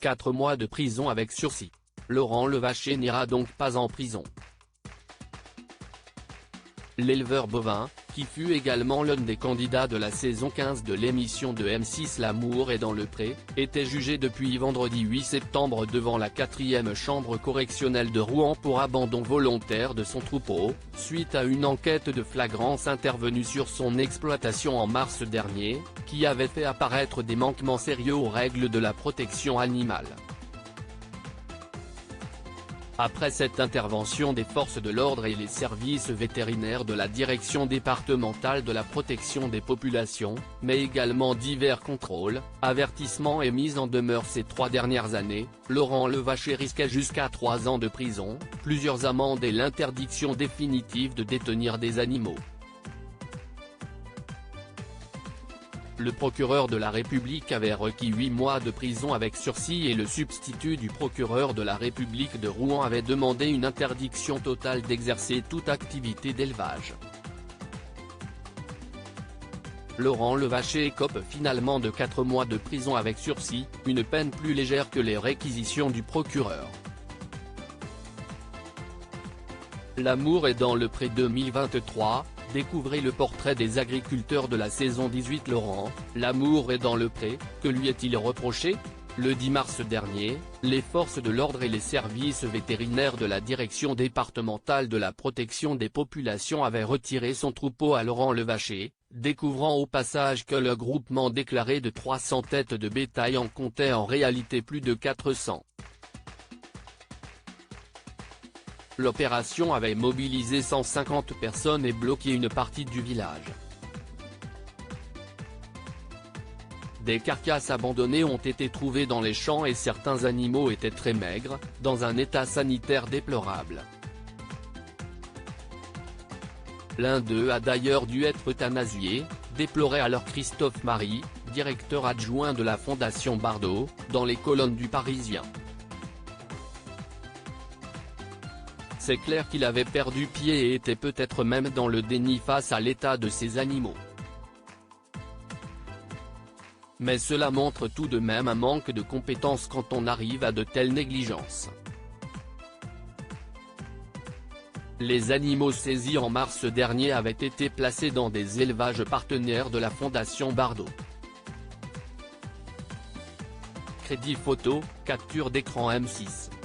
4 mois de prison avec sursis. Laurent Levacher n'ira donc pas en prison. L'éleveur bovin, qui fut également l'un des candidats de la saison 15 de l'émission de M6 L'amour est dans le pré, était jugé depuis vendredi 8 septembre devant la 4e chambre correctionnelle de Rouen pour abandon volontaire de son troupeau, suite à une enquête de flagrance intervenue sur son exploitation en mars dernier, qui avait fait apparaître des manquements sérieux aux règles de la protection animale. Après cette intervention des forces de l'ordre et les services vétérinaires de la Direction départementale de la protection des populations, mais également divers contrôles, avertissements et mises en demeure ces 3 dernières années, Laurent Levacher risquait jusqu'à 3 ans de prison, plusieurs amendes et l'interdiction définitive de détenir des animaux. Le procureur de la République avait requis 8 mois de prison avec sursis et le substitut du procureur de la République de Rouen avait demandé une interdiction totale d'exercer toute activité d'élevage. Laurent Levacher écope finalement de 4 mois de prison avec sursis, une peine plus légère que les réquisitions du procureur. L'amour est dans le pré 2023. Découvrez le portrait des agriculteurs de la saison 18. Laurent, l'amour est dans le pré, que lui est-il reproché? Le 10 mars dernier, les forces de l'ordre et les services vétérinaires de la Direction départementale de la protection des populations avaient retiré son troupeau à Laurent Levacher, découvrant au passage que le groupement déclaré de 300 têtes de bétail en comptait en réalité plus de 400. L'opération avait mobilisé 150 personnes et bloqué une partie du village. Des carcasses abandonnées ont été trouvées dans les champs et certains animaux étaient très maigres, dans un état sanitaire déplorable. L'un d'eux a d'ailleurs dû être euthanasié, déplorait alors Christophe Marie, directeur adjoint de la Fondation Bardot, dans les colonnes du Parisien. C'est clair qu'il avait perdu pied et était peut-être même dans le déni face à l'état de ces animaux. Mais cela montre tout de même un manque de compétences quand on arrive à de telles négligences. Les animaux saisis en mars dernier avaient été placés dans des élevages partenaires de la Fondation Bardot. Crédit photo, capture d'écran M6.